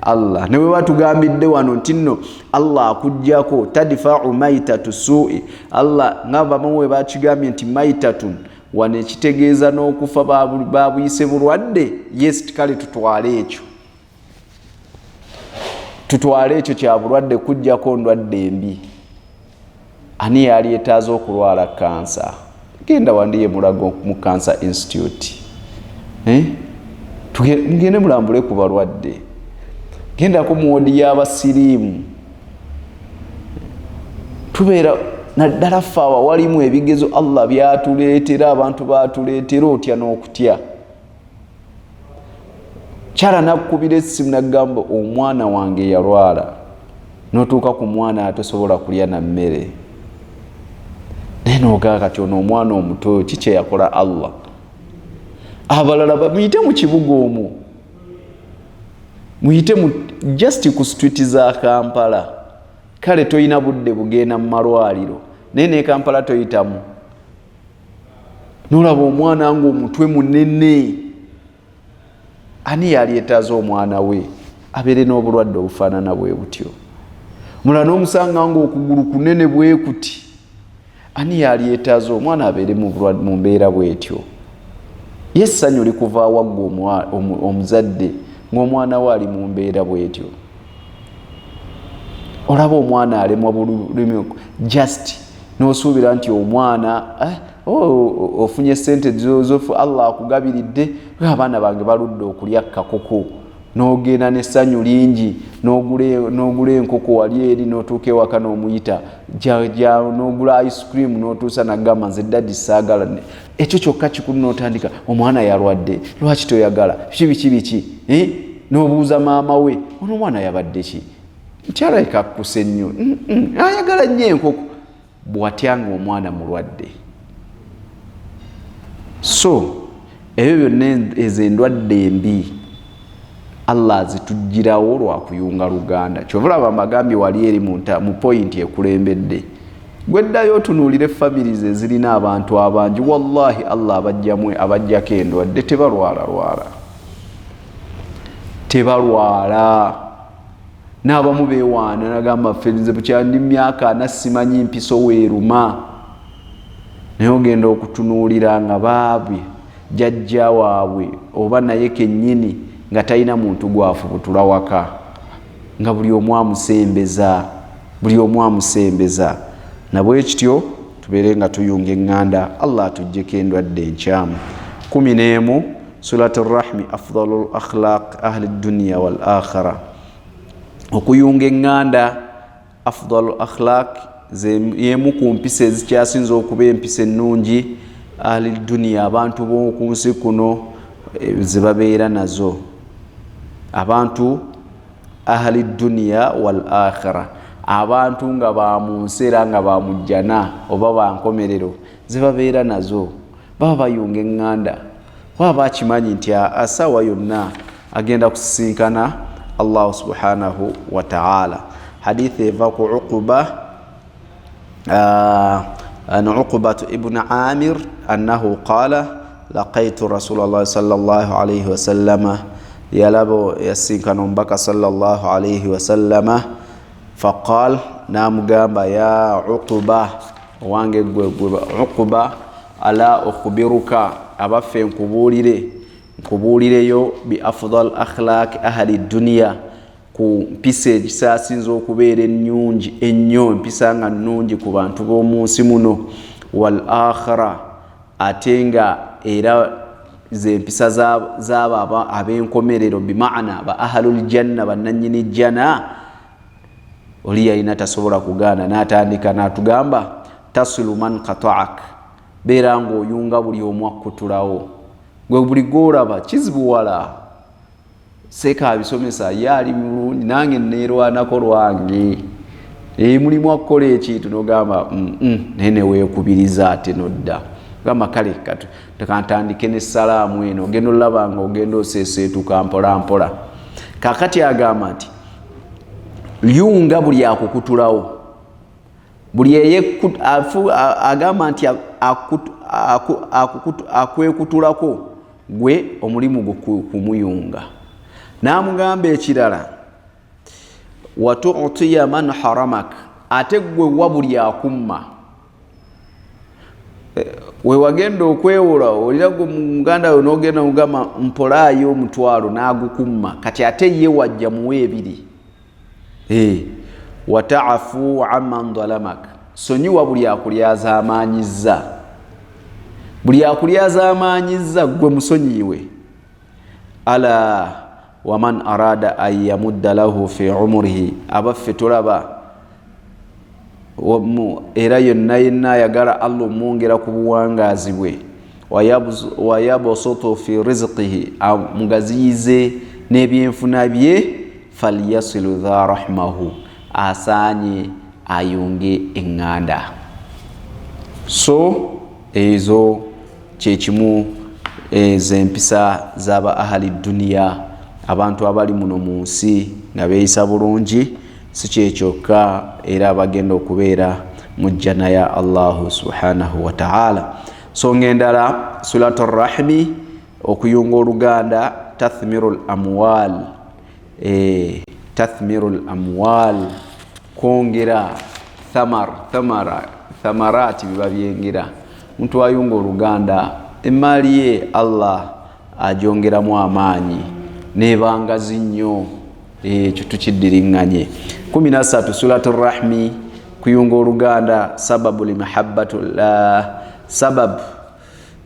Allah newe batugambidde wano nti nno Allah akuggyako tadfa'u maitatu su'i Allah nga bamuwe bakigambye nti maitatun wano ekitegeeza n'okufa babuyise bulwadde. Yes kale tutwale ekyo kya bulwadde kujjako ndwadde embi. Ani yali yetaaza okulwala kansa genda wandiye mulago mu Cancer Institute mugende mulambule ku balwadde genda ku muwodi y'abasiriimu tubeera naddala faawa walimu ebigezo Allah byatuleetera abantu batuleetera otya n'okutya. Kyala nakukubira essimu nagamba omwana wange yalwala n'otuuka ku mwana atosobola kulya na mmere naye nogaa kati ono omwana omuto kikye yakola Allah. Abalala bamuyite mu kibuga omwo, muyite just ku street za Kampala. Kale toyina budde bugenda mu malwaliro, naye ne Kampala toyitamu. Nolaba omwana ng'omutwe munene. Ani yaleetaza omwana we abeere n'obulwadde obufaanana bwe butyo? Mulala n'omusanga ng'okugulu kunene bwe kuti. Ani yaleetaza omwana abeere mu mbeera bw'etyo? Ye essanyu likuva wagga omuzadde ng'omwana we ali mu mbeera bw'etyo. Olaba omwana alemwa bulumi just n'osuubira nti omwana ofunye sente zofu Allah akugabiridde, abaana bange baludde okulya kakoko, n'ogenda n'essanyu lingi n'ogula enkoko wali eri n'otuuka ewaka n'omuyita n'ogula ice cream n'otuusa n'agamba nze daddy saagala. Ekyo kyokka kikulu n'otandika omwana yalwadde, lwaki toyagala biki n'obuuza maama we ono omwana yabadde ki? Nkyalabika akkuse nnyo, ayagala nnyo enkoko. Bw'atyanga omwana mulwadde. So ebyo byonna ezo endwadde embi Allah azitugirawo lwa kuyunga luganda. Kyovulaba amagambye wali eri mu point ekulembedde. Gweddayo otunuulire families ezirina abantu abangi, wallahi Allah abajjako endwadde tebalwala. N'abamu beewaana nagamba ffenze bukyandi myaka anasimanyi mpiso weeruma, naye ogenda okutunuulira nga baabwe jjajja waabwe oba naye kennyini nga talina muntu gwafubutula waka, nga buli omu amusembeza. Nabwe kityo tubeere nga tuyunga eŋŋanda. Allah atuggyeko endwadde enkyamu. 11 Suratu Rahmi, afdalul akhlaq ahli dunya wal akhirah. Okuyunga eŋŋanda afdalul akhlaq yemu ku mpisa ezikyasinza okuba empisa ennungi ahli dunya, abantu b'oku nsi kuno ze babeera nazo. Abantu ahli dunya wal akhirah, abantu nga ba mu nsi era nga ba mu jjana oba ba nkomerero ze babeera nazo, baba bayunga eŋŋanda. Baba bakimanyi nti asawa yonna agenda kusisinkana Allah subhanahu wa ta'ala. Hadithi eva ku Uqba ibn Amir annahu qala laqaitu Rasulullah sallallahu alayhi wa sallama, yalabo yasinkana omubaka sallallahu alayhi wa sallama. Faqal, namugamba ya Uqba, wange gwe Uqba, ala ukhbiruka, abaffe nkubuulireyo bi afdal akhlaq ahli dunya, ku mpisa ezisasinza okubeera ennungi ennyo, empisa nga nnungi ku bantu b'omu nsi muno. Wal akhira, ate nga era ze empisa z'abo ab'enkomerero, bimaana ba ahlul janna, bannannyini jjana. Oli yalina tasobola kugaana, n'atandika n'atugamba tasilu man qata'ak, beera ng'oyunga buli omu akkutulawo. Gwe buli gw'olaba kizibu wala seeka abisomesa yaali mulungi, nange neerwanako lwange mulimu akukola ekintu n'ogamba naye neweekubiriza ate nodda. Gamba kale tekantandike n'essalaamu eno, ogenda olaba nga ogenda oseeseetuka mpola mpola. Kaakati agamba nti yunga buli akukutulawo, buli agamba nti akwekutulako gwe omulimu kumuyunga. N'amugamba ekirala, watu'tiya man haramak, ate gwe wa buli akumma. We wagenda okwewola, olira gwe muganda we n'ogenda mugamba mpolaayo omutwalo n'agukumma, kati ate ye wajja muwe ebiri. Wata'afu amman dhalamak, sonyiwa buli akulyaza amaanyizza. Buli akulyaza amaanyizza gwe musonyiwe. Ala waman arada an yamudda lahu fi umrihi, abaffe tulaba era yonna yenna ayagala Allah omwongera ku buwangaazi bwe. Wayabsutu fi rizqihi, amugaziyize n'ebyenfuna bye. Falyasilu dha rahmahu, asaanye ayunge eŋŋanda. So ezo kyekimu ez'empisa z'aba ahali duniya, abantu abali muno mu nsi nga beeyisa bulungi, si kyekyokka era bagenda okubeera mu jjana ya Allahu subhanahu wa ta'ala. So ngendala silatu rahmi, okuyunga oluganda, tathmirul amwal, tathmirul amwal, kwongera thamarati biba byengera. Muntu ayunga oluganda, emaali ye Allah agyongeramu amaanyi nebangazi nnyo, ekyo tukiddiringanye. 13 silatu rahmi, kuyunga oluganda, sababu limahabbatullah, sabab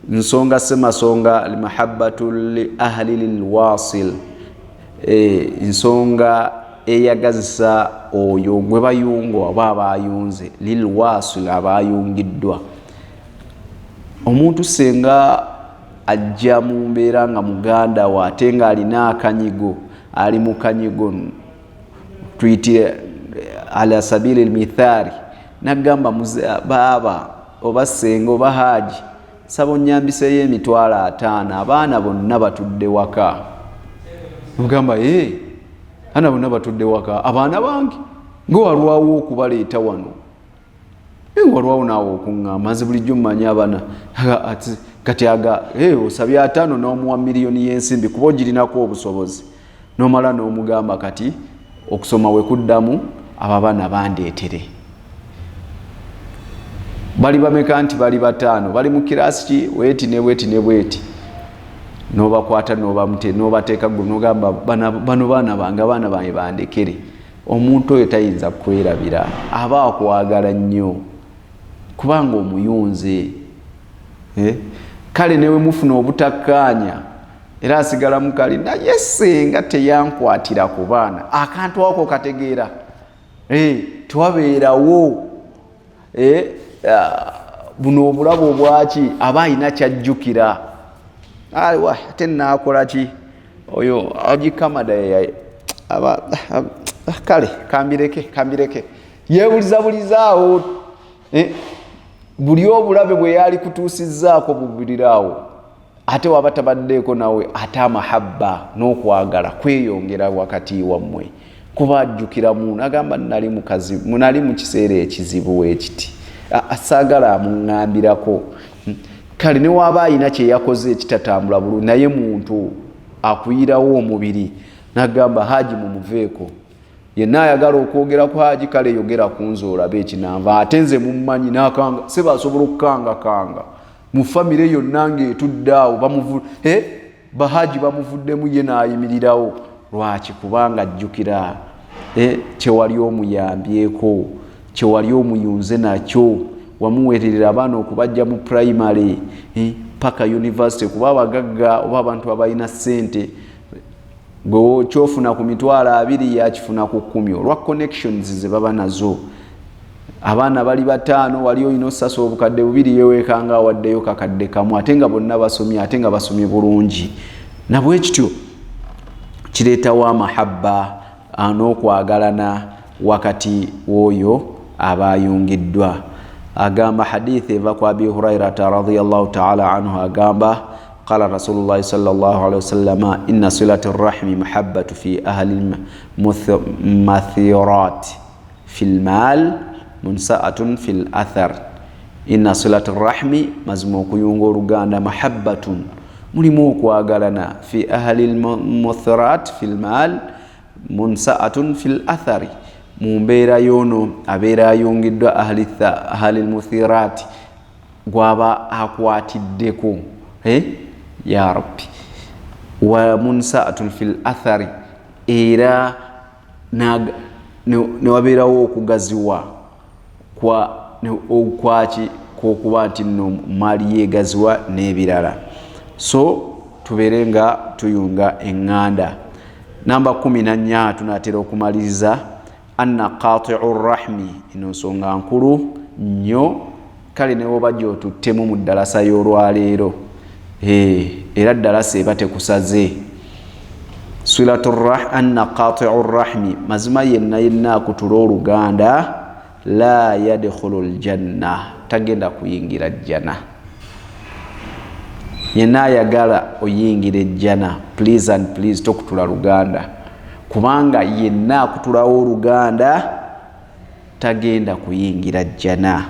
nsonga semasonga limahabbatu li ahli lilwasil, nsonga eyagazisa oyo gwe bayunga oba abayunze, lilwasil abayungiddwa. Omuntu senga ajja mu mbeera nga muganda wa ate nga alina akanyigo, ali mu kanyigo, tuyite ala sabili almithali, nagamba baba oba senga oba haji, saba onyambiseyo emitwalo 5, abaana bonna batudde waka. Mugamba abaana bonna batudde waka, abaana bange ng'owalwawo okubaleeta wano, walwawo naawe okuŋŋamba, nze bulijjo mmanyi abaana kati osabye 5 n'omuwa miliyoni y'ensimbi kuba ogirinako obusobozi, n'omala n'omugamba kati okusoma we kuddamu, abo abaana bandeetere. Bali bameka nti bali 5, bali mu kiraasi ki, weeti ne bweti ne bweti, n'obakwata n'obateeka gwe n'ogamba bano baana bange, abaana bange bandekere. Omuntu oyo tayinza kwerabira, aba akwagala nnyo kubanga omuyunze. Kale newe mufuna obutakkaanya era asigala mukali, naye senga teyankwatira ku baana, akantu ako kategeera twabeerawo. Buno obulabo obwaki aba ayina kyajjukira, ate naakola ki oyo agikamada kale kambireke yeebulizabulizaawo, buli obulabe bwe yali kutuusizzaako bubuliraawo, ate waba tabaddeeko nawe ate amahabba n'okwagala kweyongera wakati wammwe, kuba ajjukiramu nagamba nali mu kiseera ekizibu weekiti, asaagala amuŋŋambirako. Kale ne waaba ayina kye yakoze ekitatambula bulungi, naye muntu akuyirawo omubiri, nagamba haji mumuveeko, yenna ayagala okwogera ku haji, kale yogera ku nze olabe ekinanva, ate nze mummanyi nakanga, seba asobola okukangakanga mu famire yonna ng'etuddaawo bahaji bamuvuddemu, ye n'ayimirirawo. Lwaki? Kubanga ajjukira kyewali omuyambyeko, kyewali omuyunze nakyo, wamuweerera abaana okubajja mu primary paka university, kuba abagagga oba abantu abalina ssente, gwe kyofuna ku mitwalo 2 yakifuna ku 10 olwa connections ze baba nazo. Abaana bali 5, wali olina osasa obukadde 2 yeweekanga awaddeyo kakadde kamu, ate nga bonna basomye, ate nga basomye bulungi. Nabwe kityo kireetawo amahabba n'okwagalana wakati w'oyo abayungiddwa. Agamba hadithi eva ku Abi Hurairata radhiyallahu ta'ala anhu, agamba qala Rasulullah sallallahu alaihi wasallam, inna silati rahmi mahabbatu fi ahli mathirat fil mal munsa'atun fil athar. Inna silati rahmi, mazima okuyunga oluganda, mahabbatun, mulimu okwagalana, fi ahli mathirat fil mal munsa'atun fil athari, mu mbeera y'ono abeera ayungiddwa ahali muthirat, gwaba akwatiddeko ya rabbi, wa munsa'atun fil athari, era newabeerawo okugaziwa kwaki kwokuba nti nno maali yeegaziwa n'ebirala. So tubeere nga tuyunga eŋŋanda. Namba 14 tunatera okumaliriza, anna qati'u rahmi, ino nsonga nkulu nnyo. Kale ne woba gy'otuttemu mu ddalasa y'olwaleero, era ddalasa eba tekusaze. Anna qati'u rahmi, mazima yenna akutula oluganda, la yadkhulul janna, tagenda kuyingira jjana. Yenna ayagala oyingira ejjana, please and please tokutula Luganda, kubanga yenna akutulawo Oluganda tagenda kuyingira jjana.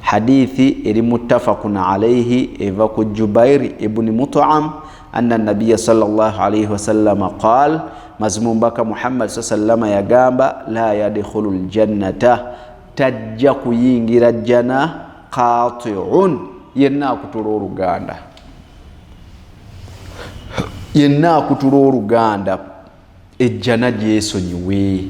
Hadithi eri muttafaqun alayhi eva ku Jubair ibn Mut'am anna nabiyya sallallahu alayhi wasallam qala, mazmumbaka Muhammad sallallahu yagamba, la yadkhulul jannata, tajja kuyingira jjana qati'un, yenna akutula Oluganda, yenna akutula Oluganda ejjana gyesonyiwe.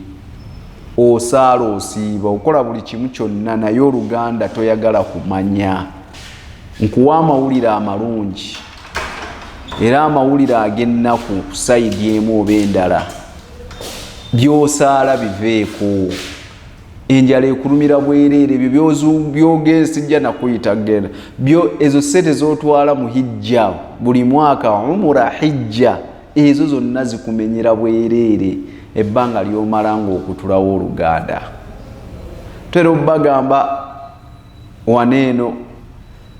Osaala osiiba okola buli kimu kyonna, naye Oluganda toyagala kumanya. Nkuwa amawulire amalungi era amawulire ag'ennaku ku sayidi emu oba endala. Byosaala biveeko, enjala ekulumira bwereere, byogenze sijja nakuyita genda ezo sente z'otwala mu hijja buli mwaka, umura hijja, ezo zonna zikumenyera bwereere ebbanga ly'omala ng'okutulawo Oluganda. Tera obagamba waneeno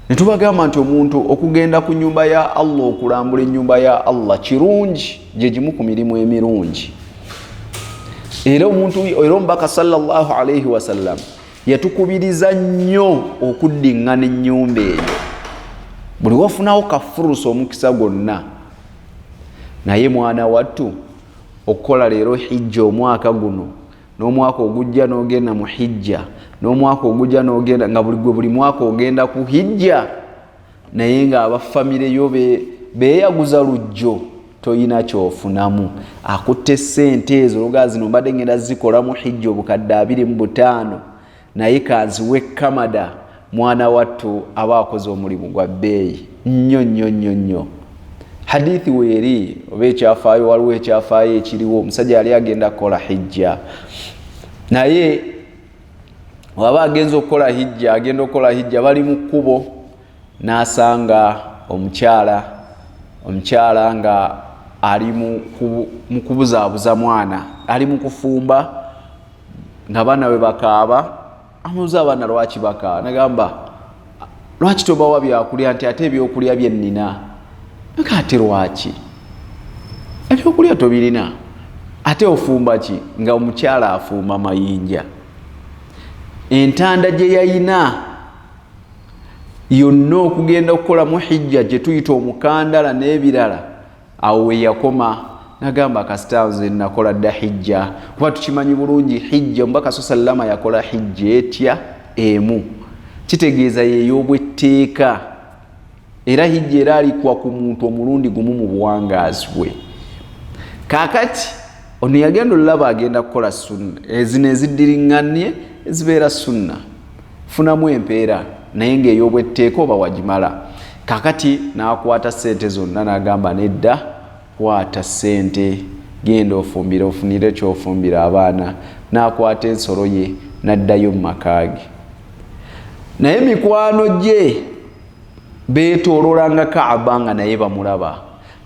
ne tubagamba nti omuntu okugenda ku nnyumba ya Allah, okulambula ennyumba ya Allah kirungi, gye gimu ku mirimu emirungi. Era omubaka sallallahu alayhi wasallam yatukubiriza nnyo okuddiŋŋana ennyumba eyo buli wafunawo kafurusa omukisa gwonna. Naye mwana wattu, okukola leero hijja omwaka guno, n'omwaka ogujja n'ogenda mu hijja, n'omwaka ogujja n'ogenda nga buli mwaka ogenda ku hijja, naye ng'abafamire yo beeyaguza lujjo, toyina kyofunamu. Akutte sente ezo loga zino mbadde ngenda zikola mu hijja obukadde 25, naye kanziwe Kamada, mwana wattu aba akoze omulimu gwa bbeeyi nnyo nnyo nnyo nnyo. Hadithi weeri oba ekyafaayo, waliwo ekyafaayo ekiriwo. Omusajja yali agenda kukola hijja, naye waba agenza okukola hijja, agenda okukola hijja, bali mu kkubo n'asanga omukyala nga ali mu kubuzaabuza mwana, ali mu kufumba ng'abaana we bakaaba. Amubuuza abaana lwaki bakaaba, nagamba lwaki tobawa byakulya, nti ate ebyokulya bye nnina. Ate lwaki ebyokulya tobirina, ate ofumba ki? Nga omukyala afumba mayinja. Entanda gye yayina yonna okugenda okukola mu hijja gye tuyita omukandala n'ebirala, awo we yakoma. Nagamba kasita nze nakola dda hijja, kuba tukimanyi bulungi hijja, omubaka sallama yakola hijja etya emu, kitegeeza yeey'obwetteeka. Era hijja era alikwa ku muntu omulundi gumu mu buwangaazi bwe. Kaakati ono yagenda olulaba agenda kukola sunna, ezino eziddiriŋŋanye ezibeera sunna, funamu empeera, naye ng'ey'obwetteeka oba wagimala. Kaakati n'akwata ssente zonna n'agamba nedda, kwata ssente, genda ofumbire, ofunire kyofumbira abaana. N'akwata ensolo ye n'addayo mu maka ge. Naye mikwano gye beetoololanga Kaaba nga naye bamulaba,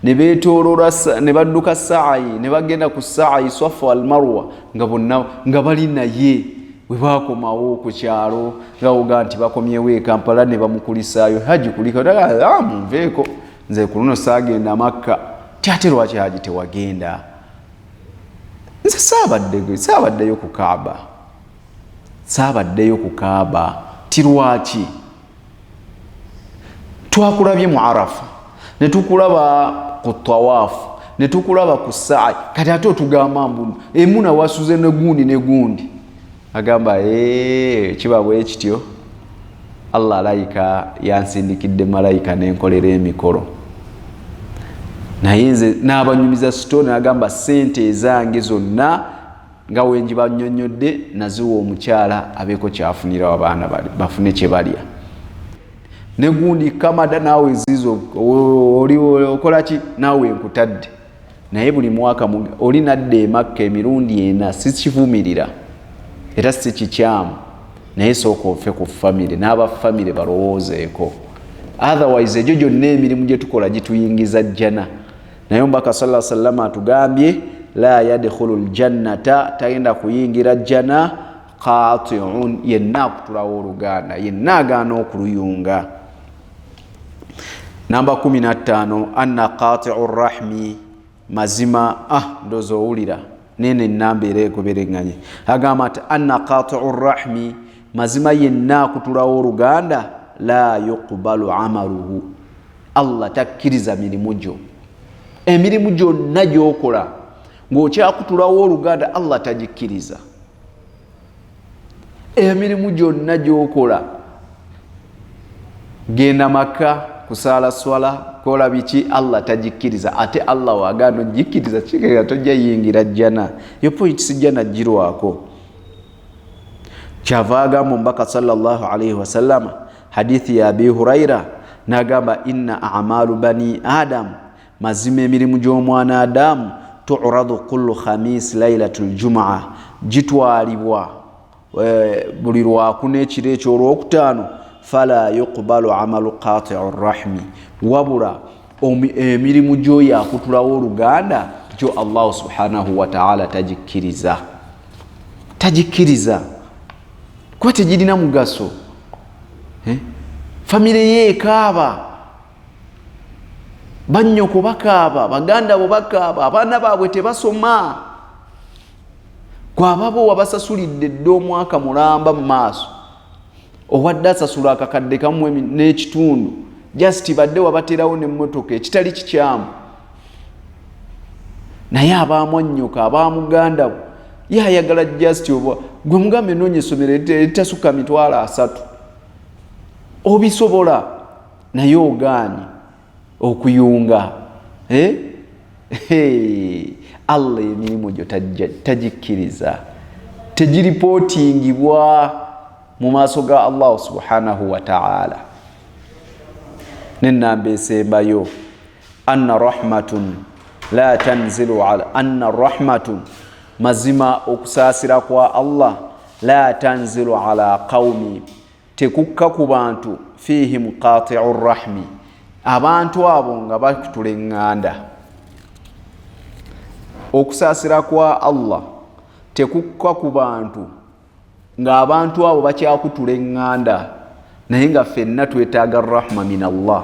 ne beetoolola, ne badduka saayi, ne bagenda ku saayi Safa wal Marwa nga bonna nga bali naye. Bwe baakomawo ku kyalo nga woga nti bakomyewo e Kampala, ne bamukulisaayo haji kulika, munveeko nze ku luno saagenda Makka. Ate lwaki haji tewagenda? Nze saabaddeyo ku Kaaba, saabaddeyo ku Kaaba. Ti lwaki? Twakulabye mu Arafa, ne tukulaba ku tawaafu, ne tukulaba ku saayi, kati ate otugamba mbu emuna wasuze negundi. Agamba kiba bwe kityo, Allah alayika yansindikidde malayika n'enkolera emikolo. Naye nze n'abanyumiza sitone, agamba sente ezange zonna nga wenjibannyonnyodde naziwa omukyala abeeko kyafunira abaana bafune kye balya. Negundi Kamada naawe zizo oli okola ki? Naawe nkutadde. Naye buli mwaka oli nadda e Makka emirundi ena, si kivumirira era si kikyamu, naye sooka ofe ku famire n'abafamire balowoozeeko. Otherwise egyo gyonna emirimu gye tukola gituyingiza jjana. Naye omubaka sallallahu alayhi wasallam atugambye la yadkhulul jannata, tagenda kuyingira jjana qati'un yenna akutulawo oluganda, yenna agaana okuluyunga. Namba 15 anna qati'u rahmi mazima ndozo owulira nene namba era egoberenganye agamba ati anna qati'u rahmi mazima yenna akutulawo oluganda la yuqbalu amaluhu Allah takkiriza mirimu gyo. Emirimu gyonna gyokola ng'okyakutulawo oluganda Allah tagikkiriza. Emirimu gyonna gyokola genda maka kusala swala kola biki Allah tagikkiriza. Ate Allah wagano gikkiriza kigega tojja yingira jjana. Yo point sijjana jirwako. Kyavaaga mbaka sallallahu alayhi wasallam hadithi ya Abi Huraira nagamba inna a'malu bani adam mazima emirimu gy'omwana Adamu tu'radu kullu khamis laylatul jumu'ah jitwalibwa buli lwakuna ekiro ekyolwokutaano fala yuqbalu amalu qati'u rahmi wabula emirimu gyoyo akutulawo oluganda gyo Allah subhanahu wa ta'ala tagikkiriza kuba tegirina mugaso. Famire ye ekaaba, bannyoko bakaaba, baganda bo bakaaba, abaana baabwe tebasoma. Gwababo wabasasulidde dda omwaka mulamba mu maaso owadde asasula akakadde kamu n'ekitundu just badde wabaterawo n'emmotoka ekitali kikyamu, naye abaamwannyoka abaamuganda bo ye ayagala just oba gwe mugambe noonya essomero eritasukka mitwalo 3 obisobola naye ogaanye okuyunga. Allah emirimu gyo tagikkiriza, tegiripotingibwa mu maaso ga Allah subhanahu wa ta'ala. Nennamba esembayo anna rahmatun la tanzilu ala anna rahmatun mazima okusaasira kwa Allah la tanzilu ala qaumi tekukka ku bantu fihim qati'u rahmi abantu abo nga bakutula eŋŋanda. Okusaasira kwa Allah tekukka ku bantu ng'abantu abo bakyakutula eŋŋanda, naye nga ffenna twetaaga rahma min Allah,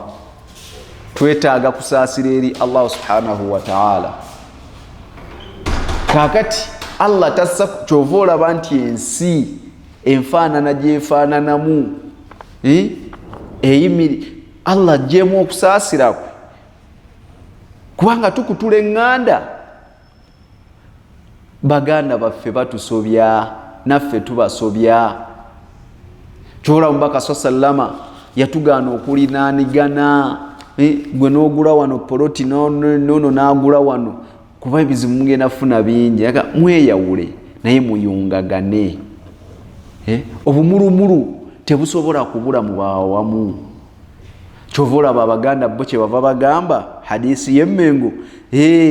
twetaaga kusaasira eri Allah subhanahu wa ta'ala. Kakati Allah tassa kyova olaba nti ensi enfaanana gyefaananamu eyimiri Allah gyemu okusaasira kwe kubanga tukutula eŋŋanda. Baganda baffe batusobya naffe tubasobya. Kyola mubaka sallama yatugaana okulinaanigana, gwe n'ogula wano poloti nono n'agula wano kuba ebizibu mugenda funa bingi. Mweyawule naye muyungagane. Obumulumulu tebusobola kubula mu bawamu. Kyova olaba Abaganda bo kye bava bagamba hadisi y'emmengo.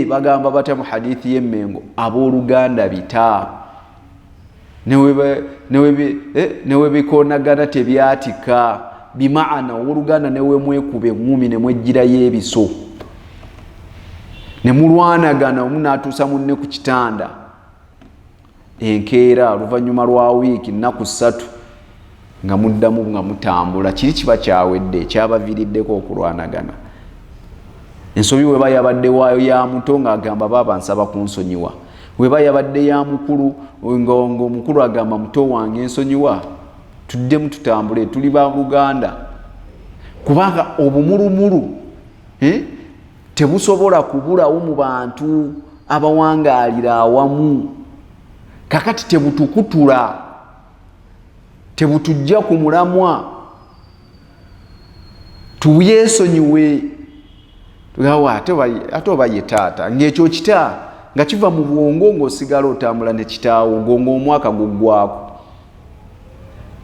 Bagamba batya mu hadithi y'emmengo abooluganda bita newe bikonagana tebyatika bimaana owooluganda newe mwekube ngumi ne mwejjirayo ebiso ne mulwanagana omu n'atuusa munne ku kitanda enkeera oluvannyuma lwa wiiki nnaku 3 nga muddamu nga mutambula. Kiri kiba kyawedde ekyabaviiriddeko okulwanagana. Ensobi weba yabadde waayo ya muto ng'agamba baba nsaba kunsonyiwa, weba yabadde ya mukulu ng'omukulu agamba muto wange ensonyiwa, tuddemu tutambule tuli ba Luganda. Kubanga obumulumulu tebusobola kubulawo mu bantu abawangaalira awamu. Kakati tebutukutula, tebutujja ku mulamwa, tuyeesonyiwe. Tugawa ate oba ye taata ng'ekyo kita nga kiva mu bwongo ng'osigala otambula ne kitaawo ng'omwaka guggwako.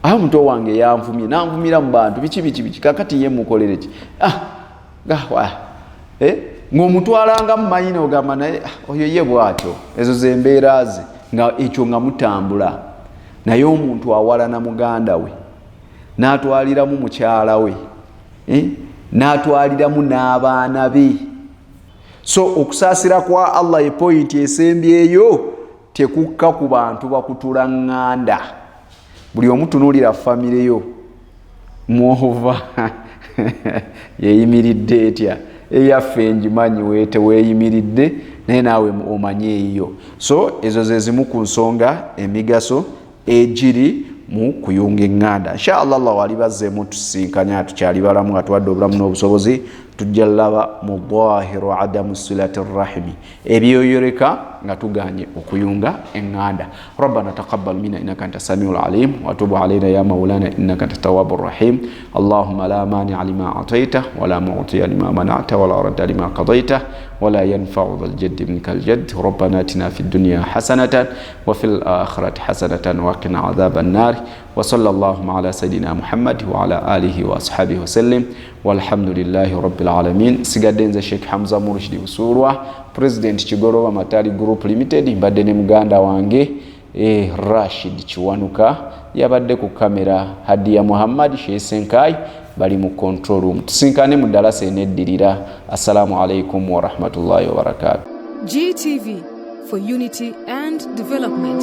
Aho muto wange yanvumye nanvumira mu bantu biki kakati ye mukolere ki ng'omutwalanga mu mayina ogamba naye oyo ye bw'atyo. Ezo zembeera ze nga ekyo nga mutambula. Naye omuntu awalana muganda we n'atwaliramu mukyala we n'atwaliramu n'abaana be. So okusaasira kwa Allah ye point esembyeyo tekukka ku bantu bakutula ŋŋanda. buli omutunuulira famire yo mwova yeyimiridde etya eyaffe njimanyi weete weeyimiridde naye naawe omanye eyo. So ezo ze zimu ku nsonga emigaso egiri mu kuyunga eŋŋanda. Inshallah Allah wali bazzeemu tusinkanya tukyali balamu atuwadde obulamu n'obusobozi tujja laba mu dhahiru adamu silati rahimi ebyoyoleka nga tuganye okuyunga eŋŋanda. Rabbana taqabbal minna innaka anta samiul alim wa tub alayna ya maulana innaka anta tawwabur rahim. Allahumma la mani'a lima ataita wa la mu'tiya lima mana'ta wa la radda lima qadaita wa la yanfa'u dhal jaddi minkal jadd. Rabbana atina fid dunya hasanatan wa fil akhirati hasanatan wa qina adhaban nar. Wa sallallahu ala sayidina Muhammad wa ala alihi wa ashabihi wa sallim walhamdulillahi rabbil alamin. Sigadde nze Sheikh Hamza Murshidi Busurwa, President Kigoroba Matali Group Limited, mbadde ne muganda wange Rashid Kiwanuka, yabadde ku kamera Hadiya Muhammad Shesenkai bali mu control room. Tusinkane mu dalasa eneddirira. Assalamu alaikum wa rahmatullahi wa barakatuh. GTV, for unity and development.